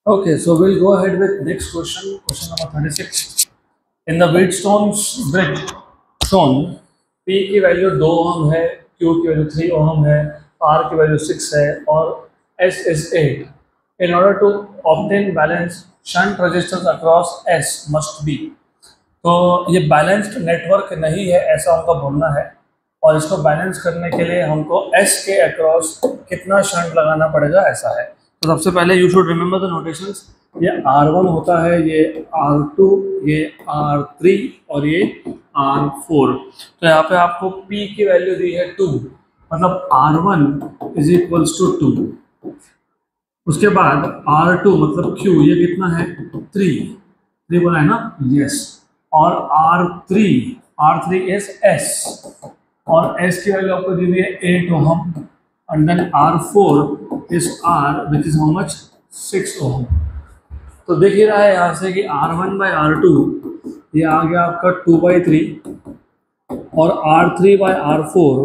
Okay, so we'll go ahead with next question, question number 36. In the Wheatstone's bridge shown, P की value 2 ओम है, Q की value 3 ओम है, R की value 6 है और S is 8. In order to obtain balance, shunt resistance across S must be. तो ये balanced network नहीं है ऐसा हमको बोलना है, और इसको बैलेंस करने के लिए हमको S के अक्रॉस कितना शंट लगाना पड़ेगा ऐसा है। तो सबसे पहले you should remember the notations. ये R1 होता है, ये R2, ये R3 और ये R4। तो यहाँ पे आपको P की वैल्यू दी है 2, मतलब R1 इज इक्वल्स टू 2। उसके बाद R2 मतलब Q ये कितना है 3 बोला है ना, यस। और R3 इज S, और S की वैल्यू आपको दी हुई है 8 ओम, and then R4 is R which is how much 6 ओम। तो देख ही रहा है यहाँ से कि R1 by R2 ये आ गया आपका 2/3 और R3 by R4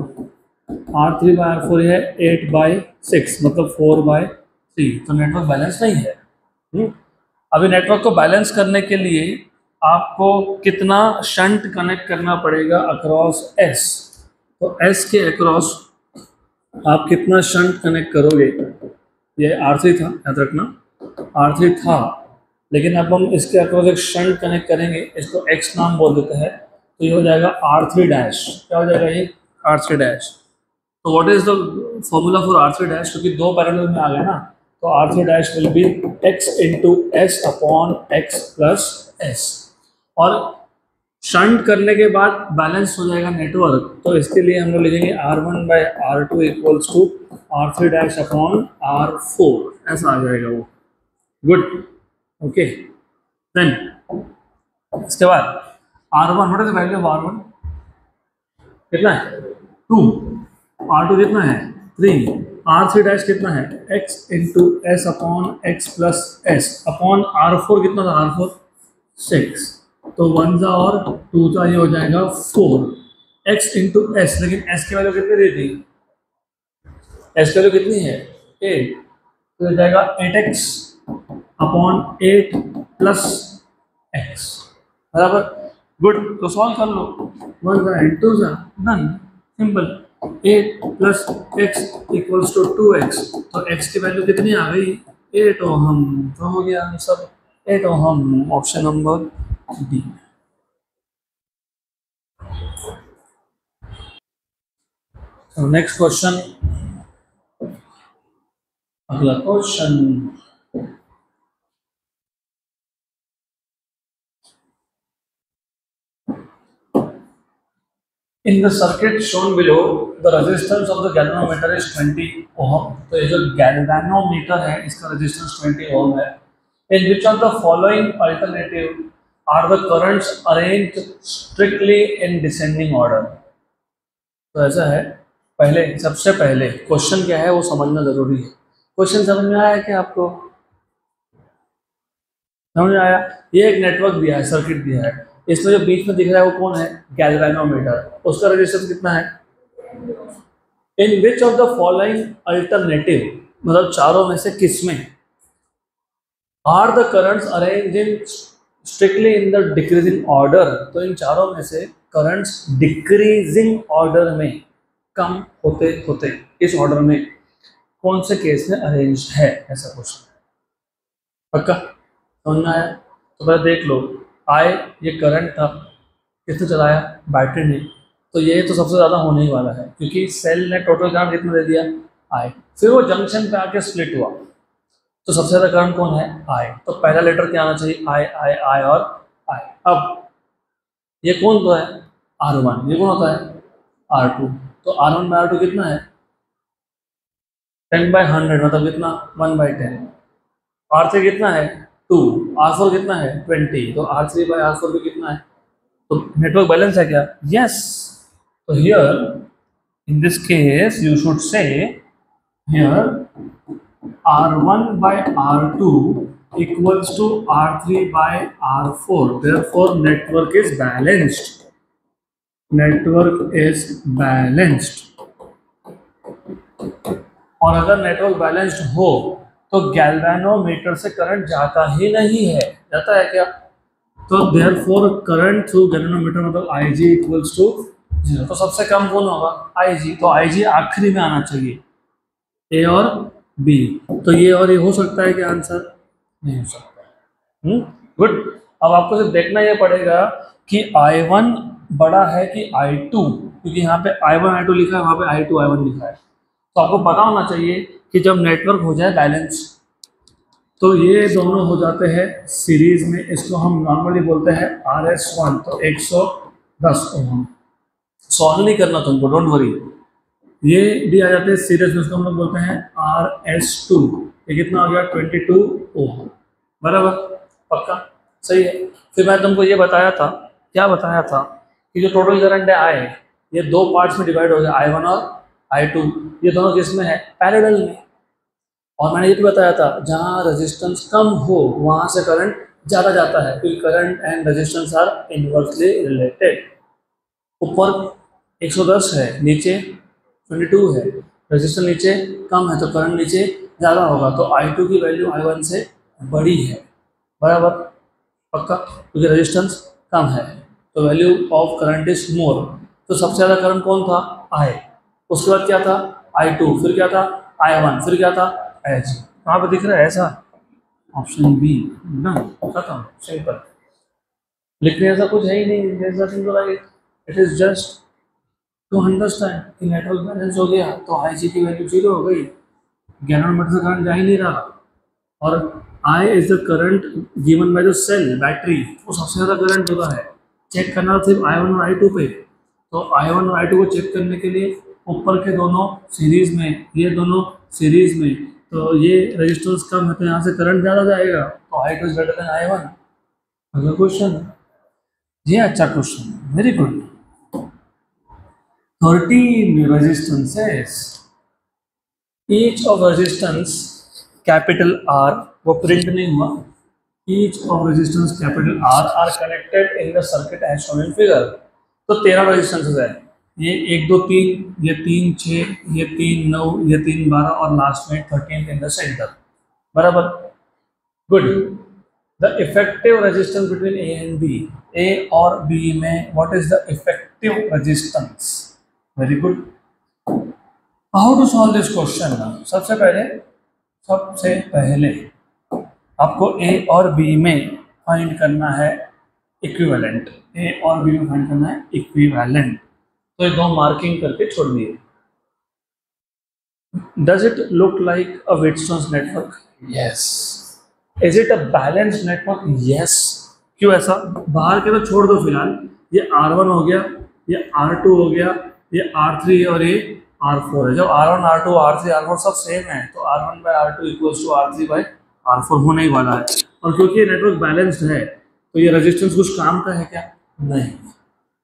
है 8/6 मतलब 4/3। तो नेटवर्क बैलेंस नहीं है। अभी नेटवर्क को बैलेंस करने के लिए आपको कितना शंट कनेक्ट करना पड़ेगा अक्रॉस S। तो S के अक्रॉस आप कितना शंट कनेक्ट करोगे। ये R3 था, याद रखना R3 था, लेकिन अब हम इसके अक्रॉस एक शंट कनेक्ट करेंगे, इसको X नाम बोल देते हैं। तो ये हो जाएगा R3 डैश। क्या हो जाएगा ये R3 डैश। तो what is the formula for R3 dash, क्योंकि दो पैरेलल में आ गए ना, तो R3 dash will be X into S upon X plus S। और शंट करने के बाद बैलेंस हो जाएगा नेटवर्क, तो इसके लिए हम लोग लिखेंगे R1 by R2 equals to R3 dash upon R4, ऐसा आ जाएगा वो। Good, okay. देन इसके बाद R1, what is the value of R1 कितना है 2, R2 कितना है 3, R3 डैश कितना है X into S upon X plus S upon R4 कितना था R4 6। तो 1 जा और 2 जा, ये हो जाएगा 4 X इंटू S। लेकिन S की वैल्यू कितनी दी थी, S की वैल्यू कितनी है 8, तो हो जाएगा 8X अपॉन 8 प्लस X बराबर। गुड, तो सॉल्व कर लो। 1 जा 2 जा, done, simple. 8 plus X equals to 2X। तो X की वैल्यू कितनी आ गई 8 ओम। तो हो गया answer 8 Om, option number D। So next question, अगला question. In the circuit shown below, the resistance of the galvanometer is 20 ohm। तो ये जो galvanometer है इसका resistance 20 ohm है। In which of the following alternative are the currents arranged strictly in descending order। तो ऐसा है, पहले सबसे पहले क्वेश्चन क्या है वो समझना जरूरी है। क्वेश्चन समझ में आया क्या आपको, समझ में आया। ये एक नेटवर्क दिया है, सर्किट दिया है, इसमें जो बीच में दिख रहा है वो कौन है गैल्वेनोमीटर, उसका रेजिस्टेंस कितना है। In which of the following alternative, मतलब चारों में से किस में are the currents arrange in strictly in the decreasing order. तो इन चारों में से करंट्स डिक्रीजिंग ऑर्डर में, कम होते होते इस ऑर्डर में कौन से केस में अरेंज है, ऐसा क्वेश्चन। पक्का समझ में आया। तो पहले देख लो, आए ये करंट था, किसने चलाया बैटरी ने, तो ये तो सबसे ज़्यादा होने ही वाला है क्योंकि सेल ने टोटल करंट कितना दे दिया आई। फिर वो जंक्शन पे आके स्प्लिट हुआ, तो सबसे ज़्यादा करंट कौन है आई। तो पहला लेटर क्या आना चाहिए आई आई आई और आई। अब ये कौन तो है R1, ये कौन होता है R2। तो R1 बाई R2 कितना है 10/100 मतलब कितना 1/10। R3 कितना है 2, R4 कितना है 20, तो R3 बाई R4 भी कितना है। तो नेटवर्क बैलेंस है क्या, यस। तो here in this case you should say here R1 by R2 equals to R3 by R4, therefore network is balanced, network is balanced। और अगर नेटवर्क बैलेंस्ड हो तो गैल्वेनोमीटर से करंट जाता ही नहीं है, जाता है क्या? तो देयरफॉर करंट थ्रू गैल्वेनोमीटर मतलब Ig इक्वल्स टू 0। तो सबसे कम कौन होगा? Ig। तो Ig आखिरी में आना चाहिए, ए और बी। तो ये और ये हो सकता है कि आंसर नहीं हो सकता। गुड। अब आपको सिर्फ देखना ये पड़ेगा कि I1 बड़ा है कि I2, क्योंकि यहाँ पे I1 I2 लिखा है, वहाँ पे I2 I1 लिखा है। तो आपको पता होना चाहिए कि जब नेटवर्क हो जाए बैलेंस तो ये दोनों हो जाते हैं सीरीज में। इसको हम नॉर्मली बोलते हैं RS1, तो 110 ओम। सॉल्व नहीं करना तुमको, डोंट वरी। ये भी आ जाते हैं सीरीज में, इसको हम लोग बोलते हैं RS2। ये कितना हो गया? 22 ओम। बराबर? पक्का? सही है। फिर मैं तुमको ये बताया था, क्या बताया था, कि जो टोटल करंट है I, ये दो पार्ट्स में डिवाइड हो गया, I1 और I2। ये दोनों किस में है? पैरेलल में। और मैंने ये भी बताया था जहाँ रेजिस्टेंस कम हो वहाँ से करंट ज़्यादा जाता है, क्योंकि current and resistance R inversely related. ऊपर 110 है, नीचे 22 है, रेजिस्टेंस नीचे कम है तो करंट नीचे ज़्यादा होगा। तो I2 की वैल्यू I1 से बड़ी है। बराबर? पक्का? क्योंकि रेजिस्टेंस कम है तो value of current is more. तो सबसे ज़्यादा करंट कौन था? I। उसके बाद क्या था? I2। फिर क्या था? I1। फिर क्या था? H। कहाँ पे दिख रहा है ऐसा? ऑप्शन बी ना, खत्म, सिंपल। लिखने ऐसा कुछ है ही नहीं। It is just to understand कि नेटवर्क बैलेंस हो गया तो Ig की वैल्यू 0 हो गई, गैल्वेनोमीटर से करंट जा ही नहीं रहा, और I is the current given by the cell battery, वो सबसे ज़्यादा करंट होता है। चेक करना सिर्फ I1 और I2 पे। तो I1 और I2 को चेक करने के लिए ऊपर के दोनों सीरीज में, ये दोनों सीरीज में, तो ये रेजिस्टेंस कम है तो यहाँ से करंट ज़्यादा जाएगा, तो I2 is greater than I1। अगला क्वेश्चन, ये अच्छा question, very good. 13 resistances, each of resistance capital R, वो प्रिंट नहीं हुआ, each of resistance capital R are connected in the circuit as shown in figure. तो 13 रेजिस्टेंसेस है, ये 1 2 3, ये 3 6, ये 3 9, ये 3 12 और लास्ट में 13 इन द सेंटर। बराबर? Good. The effective resistance between A and B, A और बी में what is the effective resistance? Very good. How to solve this question? सबसे पहले आपको ए और बी में फाइंड करना है इक्विवेलेंट। ए और बी में फाइंड करना है इक्विवेलेंट। तो ये दो मार्किंग करके छोड़ दिए। Does it look like a Wheatstone's network? Yes. Is it a balanced network? Yes. क्यों ऐसा? बाहर के तो छोड़ दो फिलहाल, ये R1 हो गया, ये R2 हो गया, ये R3 है और ये R4 है। जब R1 R2 R3 R4 सब सेम है तो R1 by R2 equals to R3 by R4 होने ही वाला है। और क्योंकि ये नेटवर्क बैलेंस्ड है तो ये रेजिस्टेंस कुछ काम का है क्या? नहीं।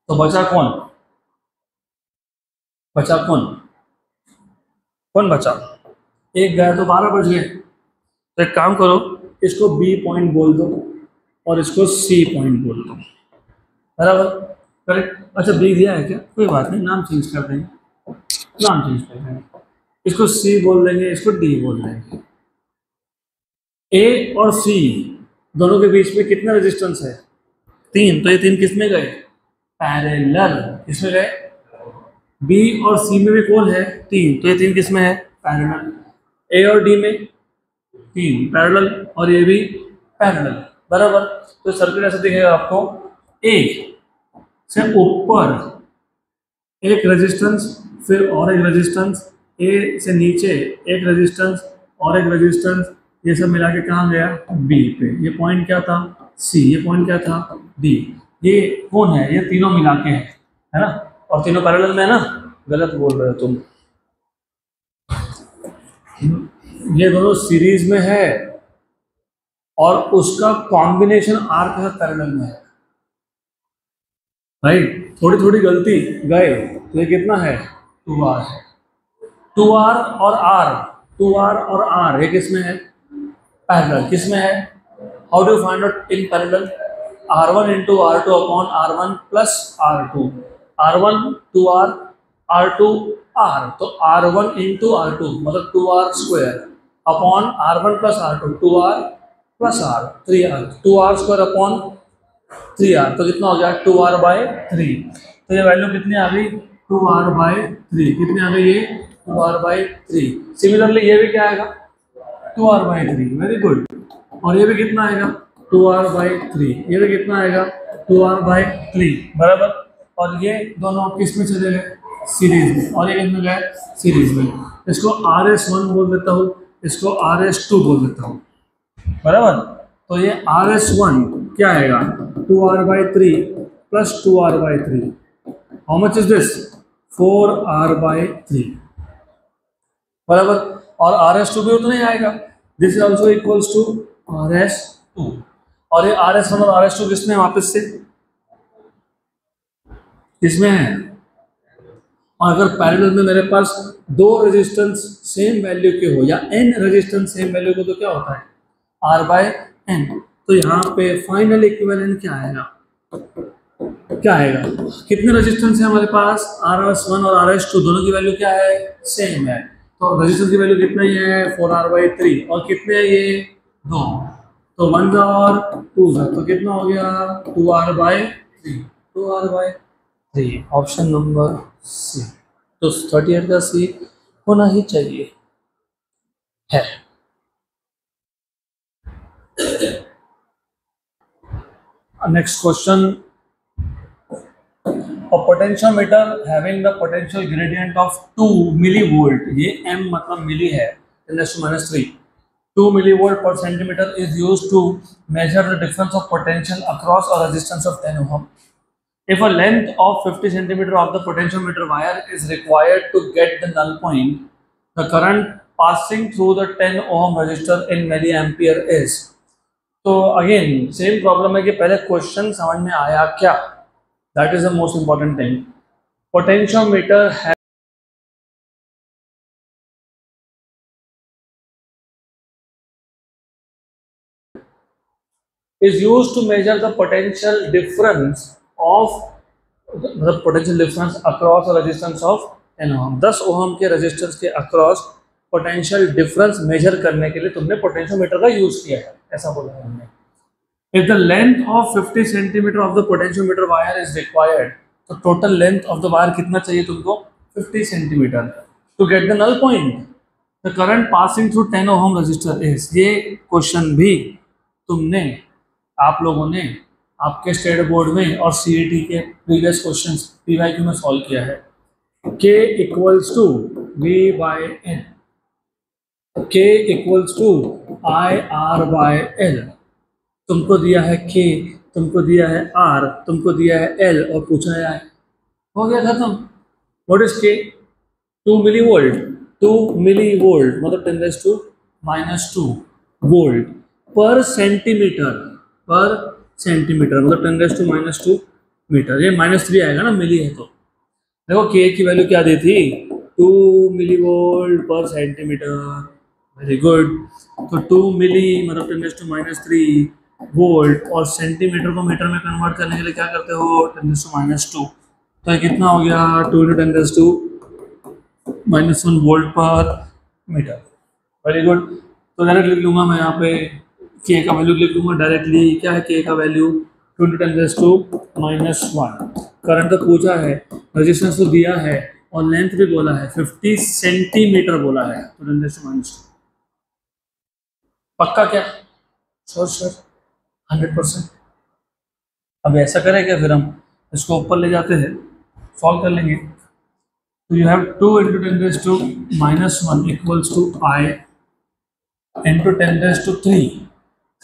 तो बचा कौन? कौन बचा? एक गया तो 12 बच गए। तो एक काम करो, इसको B पॉइंट बोल दो और इसको C पॉइंट बोल दो। बराबर? करेक्ट। अच्छा, B दिया है क्या? कोई बात नहीं, नाम चेंज कर देंगे, इसको C बोल देंगे, इसको D बोल देंगे। A और C दोनों के बीच में कितना रेजिस्टेंस है? 3। तो ये 3 किस में गए? पैरेलल। किसमें गए? B और C में भी कौन है? 3। तो ये 3 किस में है? पैरेलल। A और D में 3 पैरेलल और ये भी पैरेलल। बराबर? तो सर्किट ऐसा दिखेगा आपको, A से ऊपर एक रेजिस्टेंस, फिर और एक रेजिस्टेंस, A से नीचे एक रेजिस्टेंस और एक रेजिस्टेंस, ये सब मिला के कहाँ गया? B पे। ये पॉइंट क्या था? C। ये पॉइंट क्या था? D। ये कौन है? ये तीनों मिला के है ना, और तीनों पैरेलल में है ना? गलत बोल रहे हो तुम, ये दोनों सीरीज में है और उसका कॉम्बिनेशन R के साथ पैरेलल में है। राइट? थोड़ी थोड़ी गलती गए तो ये कितना है? 2R है। 2R और R, 2R और R ये किस में है? पैरेलल। किस में है? How do find out in parallel? R1 into R2 upon R1 plus R2। R1 2R, R2 R, तो R1 इंटू R2 मतलब 2R square. Upon R1 plus R2, 2R plus R, 3R, 2R square upon 3R, तो कितना हो गया 2R/3। तो ये value कितनी आ गई 2R/3, कितनी आ गई ये 2R/3। सिमिलरली ये भी क्या आएगा 2R/3, वेरी गुड। और ये भी कितना आएगा 2R/3, ये भी कितना आएगा 2R/3, बराबर। और ये दोनों किस में चले गए सीरीज में, और ये किस में गए सीरीज में। इसको RS1 बोल देता हूँ, इसको RS2 बोल देता हूँ, बराबर। तो ये RS1 क्या आएगा 2R/3 plus 2R/3, how much is this 4R/3, बराबर। और RS2 भी उतना ही आएगा, this is also equals to RS2। और ये RS1 और RS2 किसमें वापस से इसमें है। और अगर पैरेलल में मेरे पास दो रेजिस्टेंस सेम वैल्यू के हो या n रेजिस्टेंस सेम वैल्यू के, तो क्या होता है R/n। तो यहाँ पे फाइनल इक्विवेलेंट क्या आएगा, क्या आएगा, कितने रेजिस्टेंस है हमारे पास RS1 और RS2, दोनों की वैल्यू क्या है सेम है। तो रेजिस्टेंस की वैल्यू कितना ही है 4R/3, और कितने है ये 2, तो 1 और 2, तो कितना हो गया 2R/3, 2R/3, option number C. तो 38 का सी होना ही चाहिए है। Next question, a potentiometer having the potential gradient of 2 millivolt, ये m मतलब मिली है 10⁻³ 2 millivolt per centimeter is used to measure the difference of potential across a resistance of 10 ohm. If a length of 50 centimeter of the potentiometer wire is required to get the null point, the current passing through the 10 ohm resistor in milliampere is। तो again same problem है कि पहले question समझ में आया क्या, that is the most important thing. Potentiometer है is used to measure the potential difference of the potential difference across a resistance of 10 ohm। 10 ohm के रेजिस्टेंस के अक्रॉस पोटेंशियल डिफरेंस मेजर करने के लिए तुमने पोटेंशियोमीटर का यूज किया है, ऐसा बोला है हमने। If the length of 50 centimeter of the potentiometer wire is required, तो total length of the wire कितना चाहिए तुमको 50 centimeter to get the null point, the current passing through 10 ohm resistor is। ये क्वेश्चन भी तुमने आप लोगों ने आपके स्टेट बोर्ड में और CET के प्रीवियस क्वेश्चंस PYQ में सॉल्व किया है। K equals to V/N, K equals to IR/L। तुमको दिया है K, तुमको दिया है R, तुमको दिया है L, और पूछा है I, हो गया खत्म। What is K 2 millivolt, 2 millivolt मतलब 10⁻² वोल्ट पर सेंटीमीटर, पर सेंटीमीटर मतलब 10⁻² मीटर। ये -3 आएगा ना, मिली है तो। देखो K की वैल्यू क्या दी थी 2 मिलीवोल्ट पर सेंटीमीटर, वेरी गुड। तो 2 मिली मतलब 10⁻³ वोल्ट, और सेंटीमीटर को मीटर में कन्वर्ट करने के लिए क्या करते हो 10⁻²। तो ये कितना हो गया 2 × 10⁻1 वोल्ट पर मीटर, वेरी गुड। तो डायरेक्ट लिख लूंगा मैं यहाँ पे K का वैल्यू लिख लूंगा डायरेक्टली, क्या है K का वैल्यू 2 × 10⁻1। करंट तो पूछा है, रेजिस्टेंस तो दिया है, और लेंथ भी बोला है 50 सेंटीमीटर बोला है, तो 10⁻²। पक्का क्या श्योर 100%। अब ऐसा करें क्या, फिर हम इसको ऊपर ले जाते हैं, सॉल्व कर लेंगे। तो you have 2 × 10⁻1 equals to I × 10⁻3।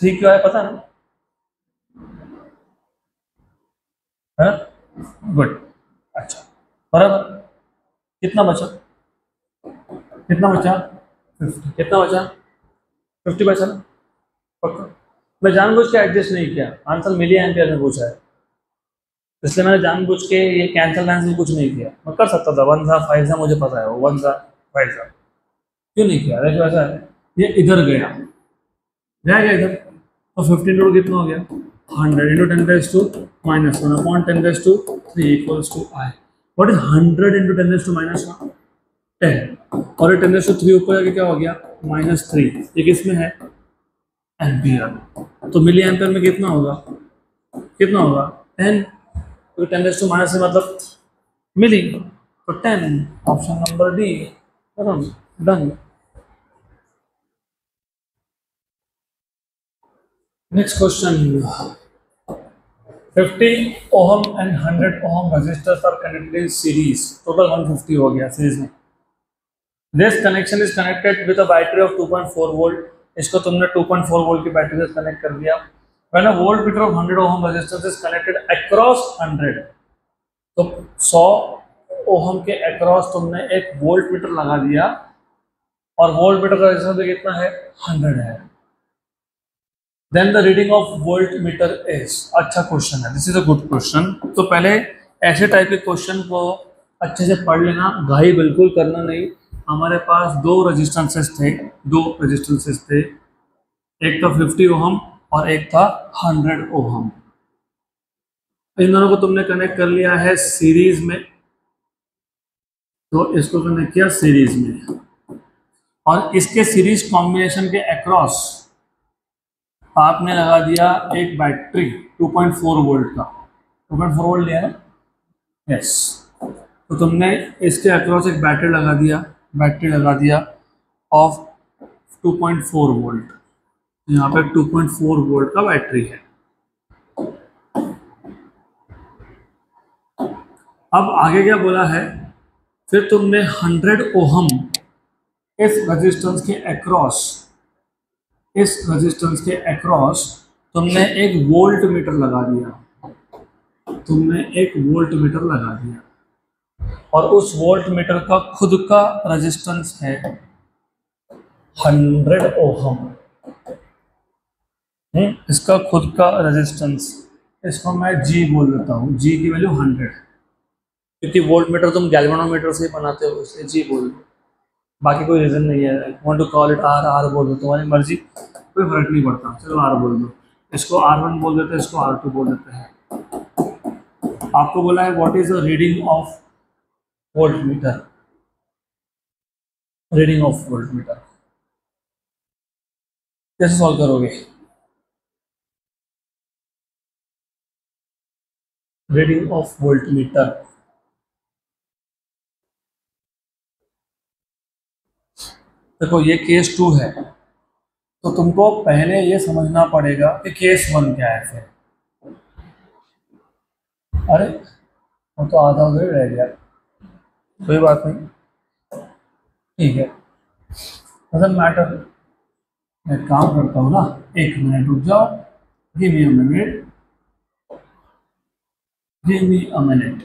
3 क्यों है पता ना, है गुड, अच्छा बराबर। कितना बचा, कितना बचा 50, कितना बचा 50 बचा ना, पक्का। मैं जानबूझ के एडजस्ट नहीं किया, आंसर मिली एम्पियर में पूछा है, इसलिए मैंने जानबूझ के ये कैंसल आंसर कुछ नहीं किया। मैं कर सकता था 1 था 5 था, मुझे पता है वो 1 था 5 था, क्यों नहीं किया। देखो ऐसा है, ये इधर गया जाएगा इधर, तो 15 कितना हो गया 100 × 10⁻1 upon 10⁻3 equals to I। What is 100 × 10⁻1 10, और 10⁻3 ऊपर जाके क्या हो गया -3, ये किसमें है? एम्पियर। तो मिली एम्पियर में कितना होगा? 10। तो 10⁻³ मतलब मिली, तो 10, option number D done. Next question, 50 ohm and 100 ohm resistors are connected in series, total 150 हो गया सीरीज में। This connection is connected with a battery of 2.4 volt, इसको तुमने 2.4 वोल्ट की बैटरी से कनेक्ट कर दिया। When a volt meter of 100 ohm resistance is connected across 100, तो 100 ओहम के अक्रॉस तुमने एक वोल्ट मीटर लगा दिया, और वोल्ट मीटर का रेजिस्टेंस भी कितना है? 100 है। Then the reading of voltmeter is, अच्छा क्वेश्चन है, this is a good question. तो पहले ऐसे टाइप के क्वेश्चन को अच्छे से पढ़ लेना, घाई बिल्कुल करना नहीं। हमारे पास दो रेजिस्टेंसेस थे, एक था 50 ओहम और एक था 100 ओहम। इन दोनों को तुमने कनेक्ट कर लिया है सीरीज में, तो इसको कनेक्ट किया सीरीज में, और इसके सीरीज कॉम्बिनेशन के अक्रॉस आपने लगा दिया एक बैटरी 2.4 वोल्ट का, 2.4 वोल्ट लिया ना, यस। तो तुमने इसके अक्रॉस एक बैटरी लगा दिया ऑफ 2.4 वोल्ट, यहाँ पे 2.4 वोल्ट का बैटरी है। अब आगे क्या बोला है, फिर तुमने 100 ओहम इस रेजिस्टेंस के अक्रॉस तुमने एक वोल्ट मीटर लगा दिया, और उस वोल्ट मीटर का खुद का रेजिस्टेंस है 100 ओहम। इसका खुद का रेजिस्टेंस, इसको मैं G बोल देता हूँ, G की वैल्यू 100, क्योंकि वोल्ट मीटर तुम गैल्वेनोमीटर से ही बनाते हो, इसलिए G बोल दो, बाकी कोई रीज़न नहीं है। Want to call it R बोल दो, तुम्हारी मर्जी, कोई फर्क नहीं पड़ता, चलो R बोल दो। इसको R1 बोल देते हैं, इसको R2 बोल देते हैं। आपको बोला है what is the reading of volt meter, कैसे सॉल्व करोगे? रीडिंग ऑफ वोल्ट मीटर, देखो ये केस 2 है, तो तुमको पहले ये समझना पड़ेगा कि केस 1 क्या है। फिर अरे वो तो आधा उधर रह गया, कोई बात नहीं, ठीक है, डजंट मैटर। मैं काम करता हूँ ना, 1 मिनट रुक जाओ, गिव मी अ मिनट,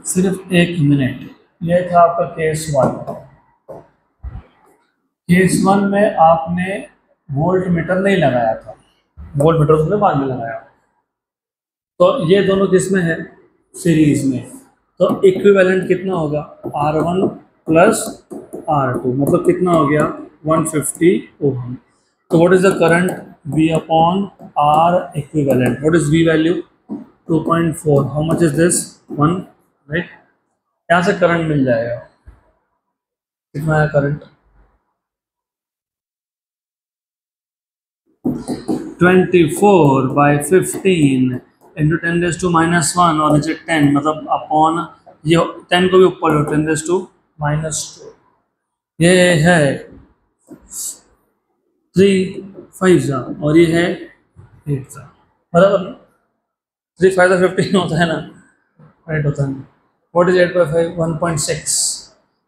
सिर्फ 1 मिनट। ये था आपका केस 1। केस 1 में आपने वोल्ट मीटर नहीं लगाया था, वोल्ट मीटर तुमने बाद में लगाया, तो ये दोनों किस में है? सीरीज में। तो इक्विवेलेंट कितना होगा? R1 प्लस R2, मतलब कितना हो गया? 150 ओहम। तो what is the current? V upon R equivalent. What is V value? 2.4। How much is this? 1, right. यहाँ से करंट मिल जाएगा, कितना है करंट? 24/15 इंटू 10⁻⁻1 और नीचे 10, मतलब अपॉन ये 10 को भी ऊपर लो, 10⁻⁻2, ये है 3 5 और ये है 8, मतलब 3 5 15 होता है ना, राइट होता है। What is 8/5? 1.6।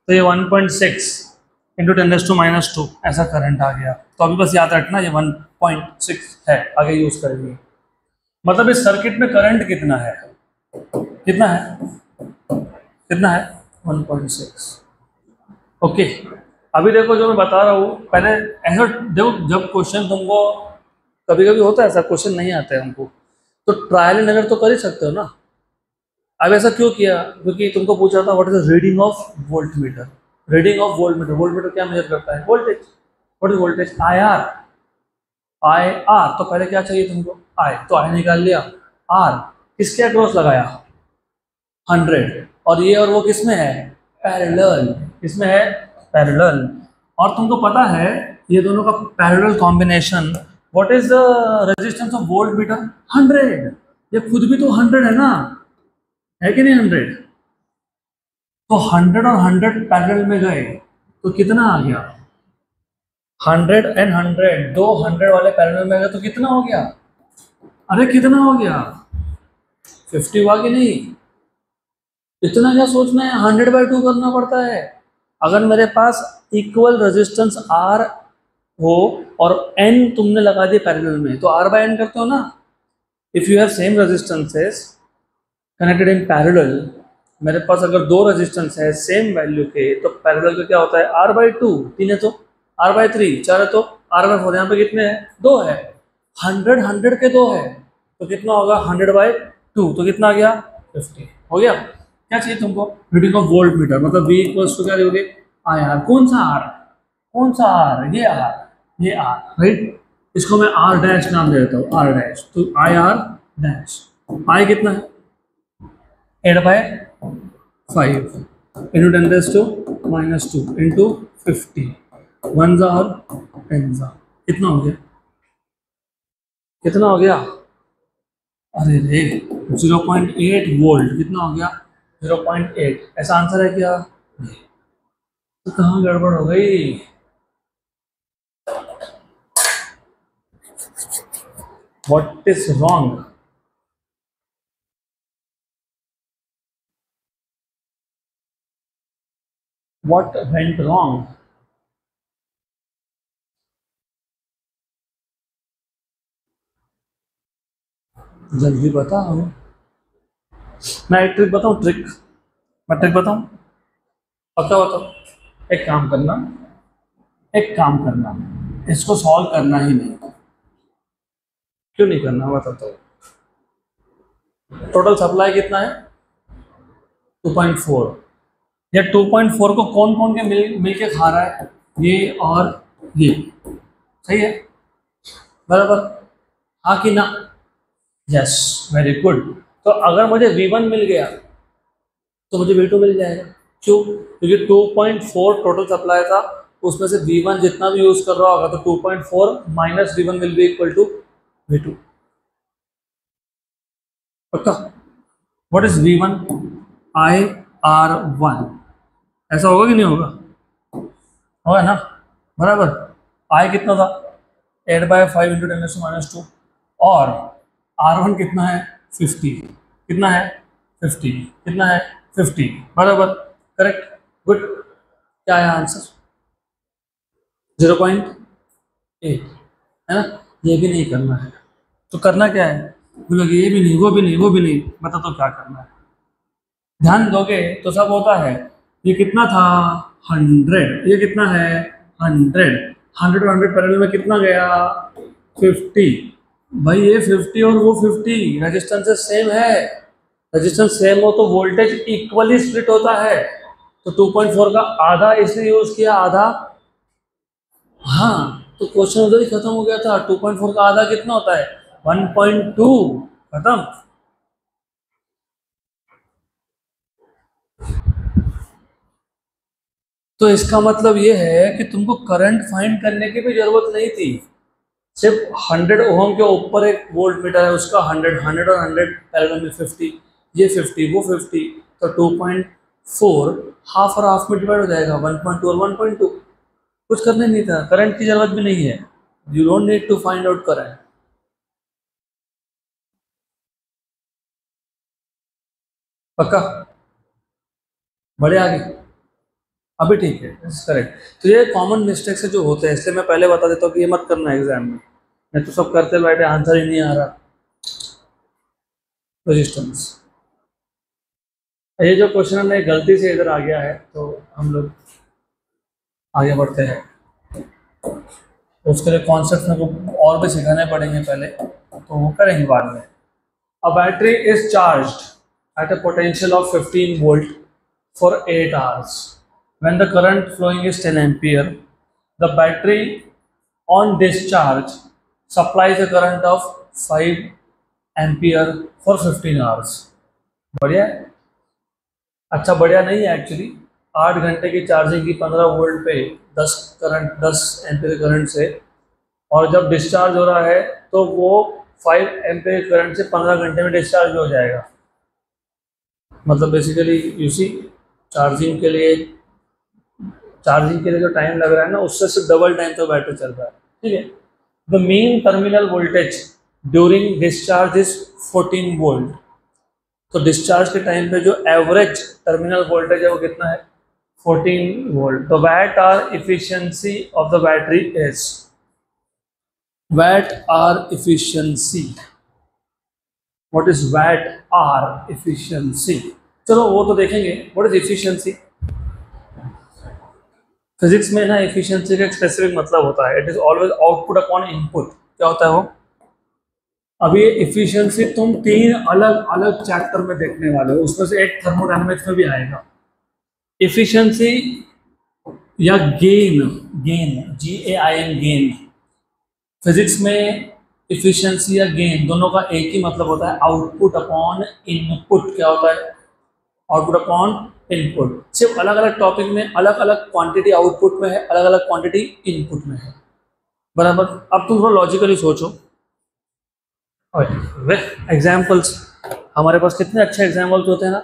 तो ये 1.6 इंटू 10⁻⁻2 ऐसा करंट आ गया। तो अभी बस याद रखना ये 1.6 है, आगे यूज करेंगे। मतलब इस सर्किट में करंट कितना है? 1.6। ओके, अभी देखो जो मैं बता रहा हूँ, पहले ऐसा देखो, जब क्वेश्चन तुमको कभी कभी होता है ऐसा क्वेश्चन नहीं आता है हमको, तो ट्रायल एंड एरर तो कर ही सकते हो ना। अब ऐसा क्यों किया? क्योंकि तुमको पूछा था what is the reading of volt meter. Volt meter क्या मेजर करता है? Voltage. What is voltage? IR। तो पहले क्या चाहिए तुमको? I, तो I निकाल लिया। R किसके अक्रॉस लगाया? 100। और ये और वो किस में है? पैरेलल। किसमें है? पैरेलल। और तुमको पता है ये दोनों का parallel combination, what is the resistance of volt meter? 100। ये खुद भी तो 100 है ना, है कि नहीं 100? तो 100 और 100 पैरेलल में गए तो कितना आ गया? 100 एंड 100, दो 100 वाले पैरेलल में गए तो कितना हो गया? अरे कितना हो गया? 50 हुआ कि नहीं? इतना क्या सोचना है, 100/2 करना पड़ता है। अगर मेरे पास इक्वल रेजिस्टेंस आर हो और एन तुमने लगा दिए पैरेलल में, तो आर बाय एन करते हो ना। If you have same resistances connected in parallel, मेरे पास अगर दो रेजिस्टेंस है सेम वैल्यू के, तो पैरेलल का क्या होता है? r/2। तीन है तो r/3, चार है तो r/4। यहाँ पे कितने हैं? दो है। 100 100 के दो है तो कितना होगा? 100/2 तो कितना आ गया? 50 हो गया। क्या चाहिए तुमको? रीडिंग ऑफ वोल्ट मीटर, मतलब V इक्वल्स टू क्या लिखोगे? IR। कौन सा R? कौन सा R? ये R, ये R, राइट। इसको मैं R डैश नाम दे देता हूँ, R डैश। तो IR डैश, I कितना है? 8/5 into 10⁻⁻2 into 50, 1 और 10 कितना हो गया? कितना हो गया? अरे रे 0.8 वोल्ट। कितना हो गया? 0.8। ऐसा आंसर है क्या? तो कहाँ गड़बड़ हो गई? What is wrong? What went wrong? जल्दी बताओ। मैं एक ट्रिक बताऊं, ट्रिक। मैं ट्रिक बताऊं, पक्का बताओ। एक काम करना, एक काम करना, इसको सॉल्व करना ही नहीं। क्यों नहीं करना बताता हूँ। टोटल सप्लाई कितना है? 2.4। या 2.4 को कौन कौन के मिल के खा रहा है? ये और ये, सही है? बराबर, हाँ कि ना? Yes, very good. तो अगर मुझे V1 मिल गया तो मुझे V2 मिल जाएगा। क्यों? क्योंकि 2.4 टोटल सप्लाई था, उसमें से V1 जितना भी यूज कर रहा होगा तो 2.4 minus V1 will be equal to V2। पक्का? What is V1? IR1। ऐसा होगा कि नहीं होगा? होगा ना? बराबर। I कितना था? 8/5 इंटू 10⁻²। और R1 कितना है? 50। कितना है? 50। कितना है? 50। बराबर, करेक्ट, गुड। क्या है आंसर? 0.8 है ना? ये भी नहीं करना है तो करना क्या है? बोलोगे ये भी नहीं, वो भी नहीं, वो भी नहीं, बता तो क्या करना है? ध्यान दोगे तो सब होता है। ये कितना था? 100। ये कितना है? 100। 100 और 100 पैरेलल में कितना गया? 50। भाई ये 50 और वो 50 रेजिस्टेंस सेम है। रेजिस्टेंस सेम हो तो वोल्टेज इक्वली स्प्लिट होता है। तो 2.4 का आधा इसने यूज किया, आधा। हाँ, तो क्वेश्चन उधर ही खत्म हो गया था। 2.4 का आधा कितना होता है? 1.2। खत्म। तो इसका मतलब ये है कि तुमको करंट फाइंड करने की भी जरूरत नहीं थी। सिर्फ 100 ओम के ऊपर एक वोल्ट मीटर है, उसका 100, 100 और 100 पैरेलल में 50, ये 50 वो 50, तो 2.4 हाफ और हाफ में डिवाइड हो जाएगा, 1.2 और 1.2। कुछ करने नहीं था, करंट की जरूरत भी नहीं है। You don't need to find out current. पक्का? बढ़े आगे? अभी ठीक है, करेक्ट। तो ये कॉमन मिस्टेक्स है जो होते हैं, इसलिए मैं पहले बता देता हूँ कि ये मत करना एग्जाम में। मैं तो सब करते बैठे, आंसर ही नहीं आ रहा। रेजिस्टेंस, ये जो क्वेश्चन है गलती से इधर आ गया है, तो हम लोग आगे बढ़ते हैं। उसके लिए कॉन्सेप्ट मेरे को और भी सिखाने पड़ेंगे पहले, तो वो करेंगे बाद में। A battery is charged at a potential of 15 volt for 8 hours. When the current flowing is 10 ampere, the battery on discharge supplies a current of 5 ampere for 15 hours. बढ़िया है? अच्छा बढ़िया नहीं है एक्चुअली, 8 घंटे की चार्जिंग की 15 वोल्ट पे 10 एम्पीयर करंट से, और जब डिस्चार्ज हो रहा है तो वो 5 एम्पीयर करंट से 15 घंटे में डिस्चार्ज हो जाएगा। मतलब बेसिकली यू सी, चार्जिंग के लिए जो टाइम लग रहा है ना, उससे सिर्फ डबल टाइम तो बैटरी चल रहा है। ठीक है। The main terminal voltage during discharge is 14 volt. तो डिस्चार्ज के टाइम पे जो एवरेज टर्मिनल वोल्टेज है वो कितना है? 14 volt. The watt hour efficiency of the battery is, watt hour efficiency, what is watt hour efficiency? चलो वो तो देखेंगे। What is efficiency? फिजिक्स में ना इफिशियंसी का एक स्पेसिफिक मतलब होता है, it is always output upon input. क्या होता है वो? अब ये इफिशियंसी तुम 3 अलग अलग चैप्टर में देखने वाले हो, उसमें से एक थर्मोडायनामिक्स में भी आएगा। इफिशियंसी या गेन, GAIN, गेन। फिजिक्स में इफिशियंसी या गेन दोनों का एक ही मतलब होता है, आउटपुट अपॉन इनपुट। क्या होता है? Output upon input. सिर्फ अलग अलग टॉपिक में अलग अलग क्वांटिटी आउटपुट में है, अलग अलग क्वांटिटी इनपुट में है। बराबर। अब तुम थोड़ा लॉजिकली सोचो। एग्जाम्पल्स, हमारे पास कितने अच्छे एग्जाम्पल्स होते हैं ना।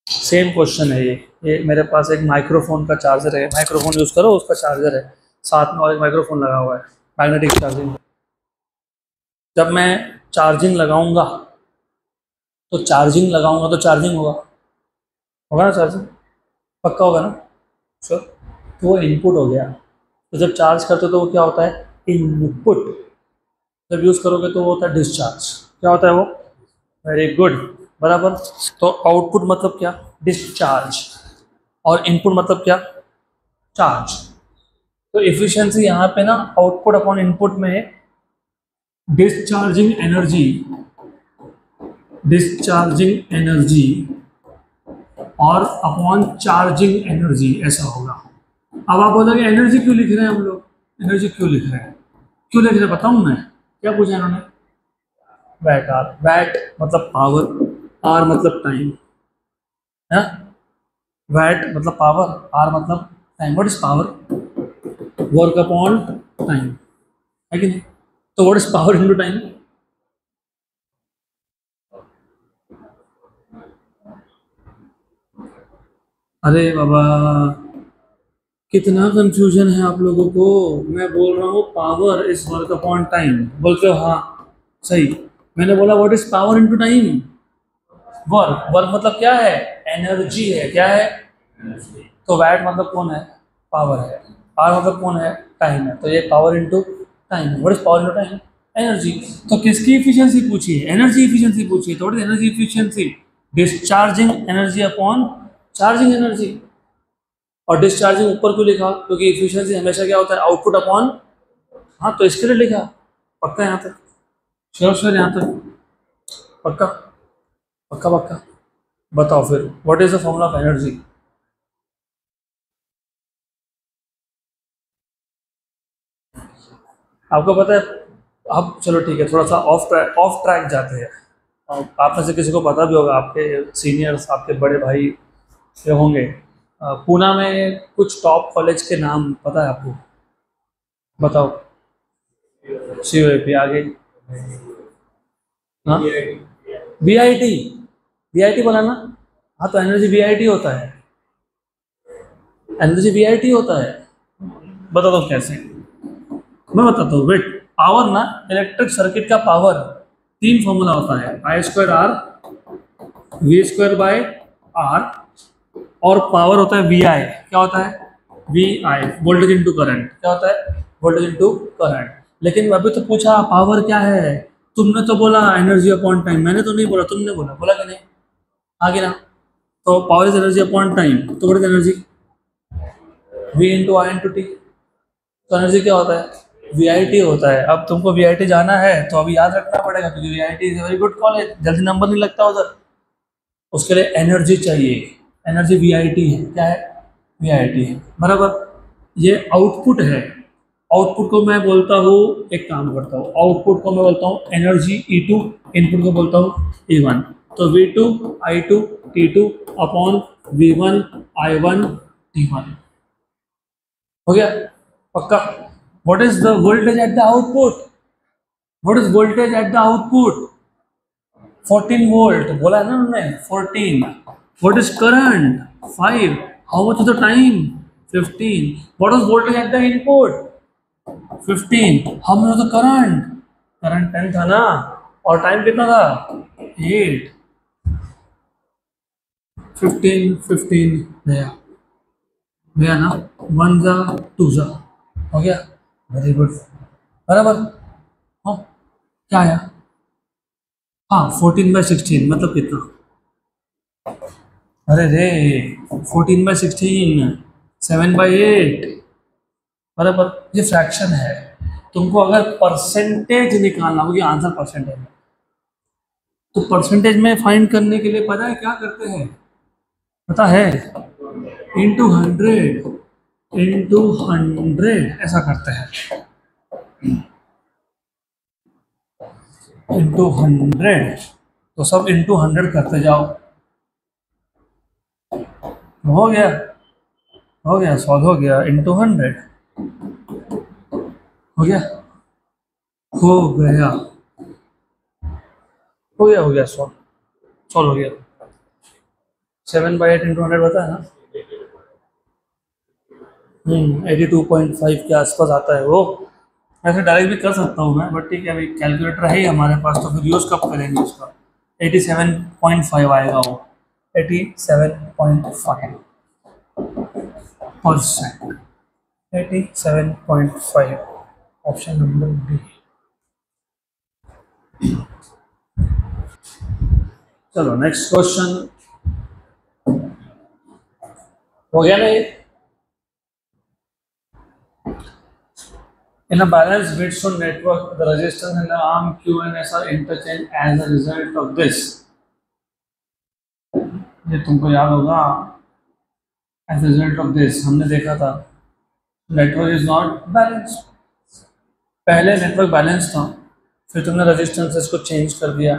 सेम क्वेश्चन है ये मेरे पास एक माइक्रोफोन का चार्जर है, माइक्रोफोन यूज़ करो, उसका चार्जर है, साथ में और एक माइक्रोफोन लगा हुआ है, मैग्नेटिक चार्जिंग। जब मैं चार्जिंग लगाऊंगा तो चार्जिंग होगा ना चार्जिंग, पक्का होगा ना? श्योर। तो वो इनपुट हो गया। तो जब चार्ज करते हो तो वो क्या होता है? इनपुट। जब यूज़ करोगे तो वो होता है डिस्चार्ज। क्या होता है वो? Very good. बराबर। तो आउटपुट मतलब क्या? डिस्चार्ज। और इनपुट मतलब क्या? चार्ज। तो एफिशिएंसी यहाँ पे ना आउटपुट अपॉन इनपुट में डिस्चार्जिंग एनर्जी और अपॉन चार्जिंग एनर्जी, ऐसा होगा। अब आप बोलोगे एनर्जी क्यों लिख रहे हैं हम लोग? एनर्जी क्यों लिख रहे हैं बताऊं मैं? क्या पूछा इन्होंने? Watt hour. वैट मतलब पावर, आर मतलब टाइम है। वैट मतलब पावर, आर मतलब time. What is power? Work upon time, है कि नहीं? तो what is power into time? अरे बाबा, कितना कंफ्यूजन है आप लोगों को। मैं बोल रहा हूँ power is work upon time, बोलते हो हाँ सही। मैंने बोला what is power into time? Work. Work मतलब क्या है? एनर्जी है। क्या है? तो वैट मतलब कौन है? पावर है। आर मतलब कौन है? टाइम है। तो ये power into time. What is power into time? Energy. तो किसकी एफिशिएंसी पूछी है? एनर्जी एफिशिएंसी पूछी है। तो what is energy efficiency? Discharging energy upon charging energy. और डिस्चार्जिंग ऊपर क्यों लिखा? क्योंकि एफिशिएंसी हमेशा क्या होता है? Output upon. हाँ, तो इसके लिए लिखा। पक्का यहाँ तक? श्योर यहाँ तक? पक्का पक्का पक्का। बताओ फिर what is the formula of energy? आपको पता है? अब चलो ठीक है, थोड़ा सा ऑफ ट्रैक जाते हैं। आप में से किसी को पता भी होगा, आपके सीनियर्स, आपके बड़े भाई ये होंगे। पूना में कुछ टॉप कॉलेज के नाम पता है आपको? बताओ। COAP आगे? हाँ, VIT। VIT बोला ना? हाँ, तो एनर्जी VIT होता है। एनर्जी VIT होता है। बता दो कैसे? मैं बताता हूँ। वेट। पावर ना, इलेक्ट्रिक सर्किट का पावर 3 फॉर्मूला होता है, I²R, V²/R, और पावर होता है VI। क्या होता है? VI, voltage into current. क्या होता है? Voltage into current. लेकिन अभी तो पूछा पावर क्या है, तुमने तो बोला एनर्जी अपॉन टाइम। मैंने तो नहीं बोला, तुमने बोला कि नहीं? आगे ना। तो power is energy upon time, तो what is energy? V into I into T. तो एनर्जी क्या होता है? VIT होता है। अब तुमको VIT जाना है तो अभी याद रखना पड़ेगा, क्योंकि VIT is very good college, जल्दी नंबर नहीं लगता उधर। उसके लिए एनर्जी चाहिए। एनर्जी VIT है। क्या है? VIT है। बराबर। ये आउटपुट है। आउटपुट को मैं बोलता हूँ, एक काम करता हूँ, आउटपुट को मैं बोलता हूँ एनर्जी E2, इनपुट को बोलता हूँ E1। तो V2 I2 T2 upon V1 I1 T1 हो गया पक्का। What is the voltage at the output? What is voltage at the output? 14 volt बोला है ना हमने 14। What is current? 5। How much is the time? 15। What is voltage at the input? 15। How much is the current? Current 10 था ना, और time कितना था? 8। 15 15 गया गया ना, 1 जा 2 जा हो गया। वेरी गुड बराबर। हाँ क्या आया? हाँ 14/16 मतलब कितना? अरे रे 14/16 7/8 बराबर। ये फ्रैक्शन है। तुमको अगर परसेंटेज निकालना होगी, आंसर परसेंटेज में, तो परसेंटेज में फाइंड करने के लिए पता है क्या करते हैं? पता है? इंटू 100 ऐसा करते हैं। इंटू 100 तो सब इंटू 100 करते जाओ। हो गया हो गया सॉल्व हो गया। इंटू 100 हो गया हो गया हो गया सॉल्व सॉल्व हो गया। 7/8 इंटू 100 बता है ना। 82.5 के आसपास आता है वो। ऐसे डायरेक्ट भी कर सकता हूँ मैं, बट ठीक है, अभी कैलकुलेटर है ही हमारे पास, तो फिर यूज़ कब करेंगे उसका। 87.5 आएगा वो। 87.5%। 87.5 ऑप्शन नंबर बी। चलो नेक्स्ट क्वेश्चन हो गया ना ये। In a balanced Wheatstone network, the resistance in the arm Q and S are interchanged as a result of this. ये तुमको याद होगा। As a result of this हमने देखा था नेटवर्क इज नॉट बैलेंस्ड। पहले नेटवर्क बैलेंस था, फिर तुमने रेजिस्टेंसेस को चेंज कर दिया,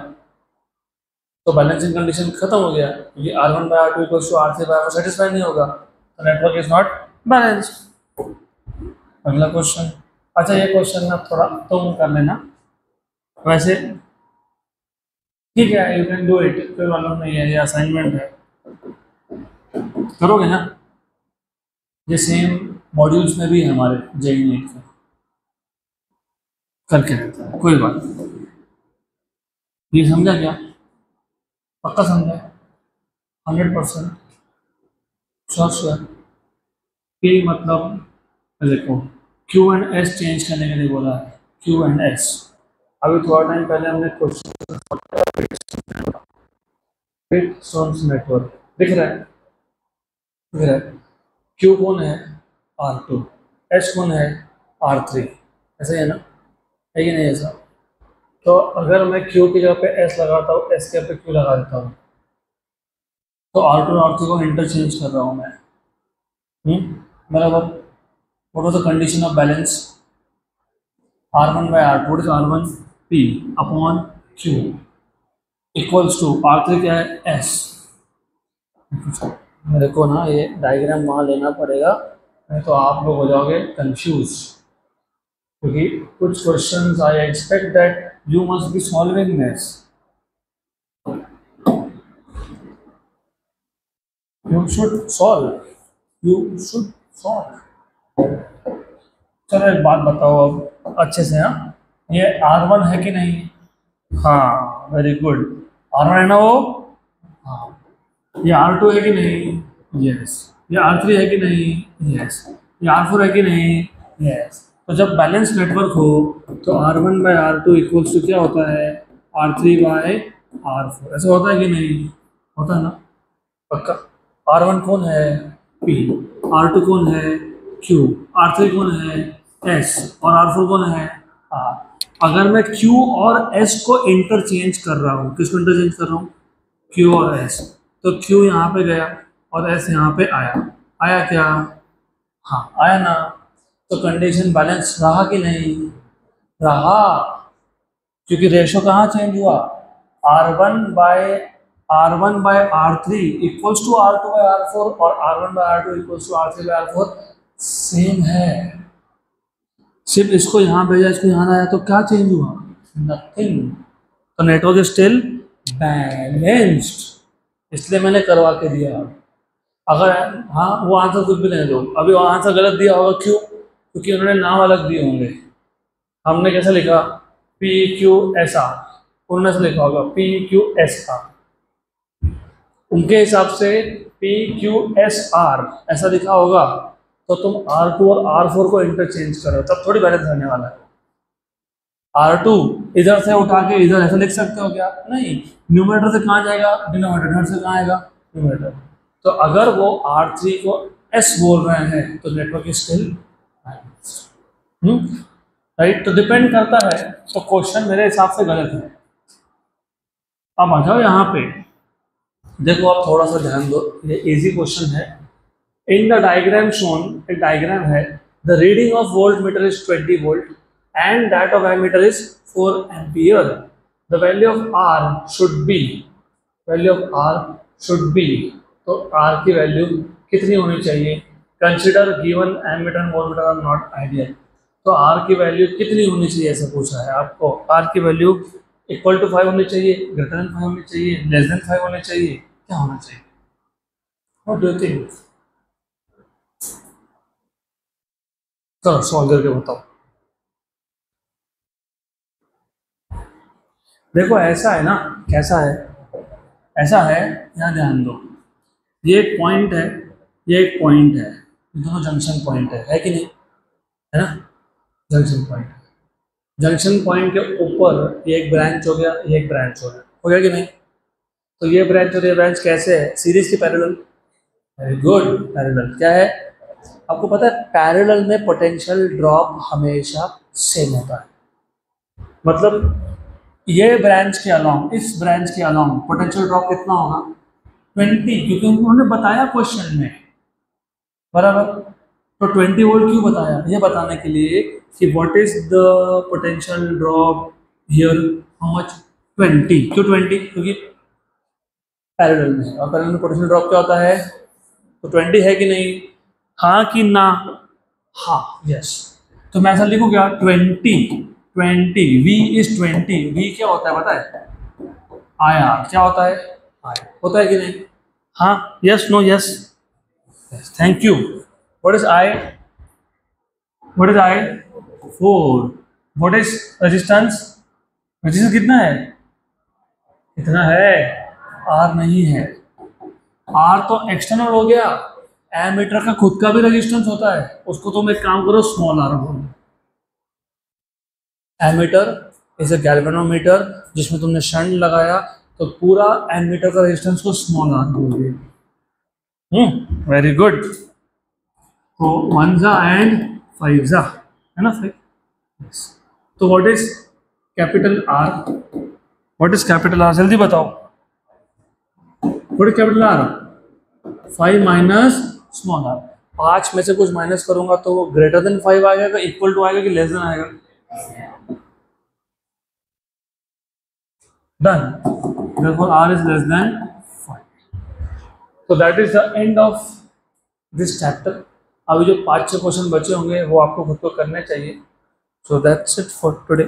तो बैलेंसिंग कंडीशन खत्म हो गया, क्योंकि R1/R2 equals to R3/R4 satisfy नहीं होगा, तो नेटवर्क इज नॉट बैलेंस्ड। अगला क्वेश्चन। अच्छा ये क्वेश्चन ना थोड़ा तुम कर लेना, वैसे ठीक है, यू कैन डू इट, कोई प्रॉब्लम नहीं है, ये असाइनमेंट है, करोगे ना। ये सेम मॉड्यूल्स में भी है हमारे जेई नीट के, करके रहता है, कोई बात नहीं। ये समझा क्या? पक्का समझा? 100% श्योर? कि मतलब देखो क्यू एंड एस चेंज करने के लिए बोला है, क्यू एंड एस। अभी थोड़ा टाइम पहले हमने क्वेश्चन व्हीटस्टोन नेटवर्क दिख रहा है, क्यू कौन है? R2। एस कौन है? R3। ऐसा ही है ना, है कि नहीं ऐसा? तो अगर मैं क्यू की जगह पे एस लगाता हूँ, एस के पे क्यू लगा देता हूँ, तो R2 और R3 को इंटरचेंज कर रहा हूँ मैं। बराबर। What was the condition of balance? R1/R2 what is R1P upon Q equals to R3 क्या है? S। मेरे को ना ये डायग्राम वहाँ लेना पड़ेगा, नहीं तो आप लोग हो जाओगे कंफ्यूज, क्योंकि कुछ questions I expect that you must be solving this. You should solve, you should solve. चलो एक बात बताओ अब अच्छे से। हाँ ये R1 है कि नहीं? हाँ वेरी गुड, R1 है ना वो। हाँ ये R2 है कि नहीं? यस। ये R3 है कि नहीं? यस। ये R4 है कि नहीं? यस। तो जब बैलेंस नेटवर्क हो तो R1/R2 इक्वल्स टू क्या होता है? R3/R4। ऐसा होता है कि नहीं? होता है ना पक्का। R1 कौन है? P। R2 कौन है? Q। R3 कौन है? S। और R4 कौन है? R। अगर मैं Q और S को इंटरचेंज कर रहा हूँ, किसको इंटरचेंज कर रहा हूँ? Q और S। तो Q यहाँ पे गया और S यहाँ पे आया क्या? हाँ आया ना। तो कंडीशन बैलेंस रहा कि नहीं? रहा, क्योंकि रेशो कहाँ चेंज हुआ? R1/R2 R1/R3 equals to R2/R4 और R1/R2 equals to R3/R4 same है। सिर्फ इसको यहाँ भेजा, इसको यहाँ लाया तो क्या चेंज हुआ? नथिंग। तो नेटवर्क स्टिल बैलेंस्ड, इसलिए मैंने करवा के दिया। अगर हाँ वो आंसर कुछ भी नहीं दो, अभी वो आंसर गलत दिया होगा, क्यों? क्योंकि उन्होंने नाम अलग दिए होंगे। हमने कैसे लिखा? PQSR, उन्होंने से लिखा होगा PQSR, उनके हिसाब से PQSR ऐसा लिखा होगा। तो तुम R2 और R4 को इंटरचेंज करो, तब थोड़ी बैलेंस रहने वाला है। R2 इधर से उठा के इधर ऐसा लिख सकते हो क्या? नहीं, न्यूमरेटर से कहाँ जाएगा? डिनोमिनेटर से कहाँ आएगा? न्यूमरेटर। तो अगर वो R3 को S बोल रहे हैं तो नेटवर्क स्टिल राइट। तो डिपेंड करता है। तो क्वेश्चन मेरे हिसाब से गलत है। अब आ जाओ यहाँ पे, देखो आप थोड़ा सा ध्यान दो, ये इजी क्वेश्चन है। इन द डायग्राम शोन, एक डायग्राम है, the reading of voltmeter is 20 volt and that of ammeter is 4 ampere. The value of R should be, value of R should be, तो R की value कितनी होनी चाहिए? Consider given ammeter and voltmeter are not ideal. तो R की value कितनी होनी चाहिए ऐसा पूछा है आपको। R की वैल्यू इक्वल टू 5 होनी चाहिए, ग्रेटर देन 5 होनी चाहिए, लेस देन 5 होनी चाहिए, क्या होना चाहिए? What do you think? चलो सॉल्व करके बताओ। देखो ऐसा है ना, कैसा है? ऐसा है, यहाँ ध्यान दो, ये एक पॉइंट है, ये एक पॉइंट है, ये दोनों जंक्शन पॉइंट है कि नहीं? है ना, जंक्शन पॉइंट। जंक्शन पॉइंट के ऊपर ये एक ब्रांच हो गया, ये एक ब्रांच हो गया कि नहीं? तो ये ब्रांच और ये ब्रांच कैसे है? सीरीज की पैरेलल। Very good, parallel. क्या है आपको पता है? पैरेलल में पोटेंशियल ड्रॉप हमेशा सेम होता है। मतलब ये ब्रांच के अलोंग, इस ब्रांच के अलोंग पोटेंशियल ड्रॉप कितना होगा? 20, क्योंकि उन्होंने बताया क्वेश्चन में, बराबर। तो 20 वोल्ट क्यों बताया? ये बताने के लिए कि what is the potential drop here, how much? 20। क्यों 20? क्योंकि पैरेलल में, और पैरेलल में पोटेंशियल ड्रॉप क्या होता है? तो 20 है कि नहीं? हाँ कि ना? हाँ, यस। तो मैं ऐसा लिखूँ क्या? 20 V इज 20। V क्या होता है पता है? IR। क्या होता है? IR होता है कि नहीं? हाँ, yes, no, yes, thank you. What is I? What is I? 4। What is resistance? Resistance कितना है? कितना है? R नहीं है। R तो एक्सटर्नल हो गया। एमीटर का खुद का भी रेजिस्टेंस होता है, उसको तुम एक काम करो, स्मॉल r बोलो। एमीटर इज अ गैल्वेनोमीटर, जिसमें तुमने शंट लगाया तो पूरा एमीटर का रेजिस्टेंस को स्मॉल r बोल दिया। Very good. तो 1 जा एंड 5 जा, है ना 5। yes. तो what is capital R? What is capital R? जल्दी बताओ, what is capital R? 5 minus small r। 5 में से कुछ माइनस करूंगा तो वो ग्रेटर देन 5 आएगा, इक्वल टू आएगा कि लेस देन आएगा? Done. Therefore, R is less than 5. So that is the end of this chapter. अभी जो 5-6 क्वेश्चन बचे होंगे वो आपको खुद को करने चाहिए. So that's it for today.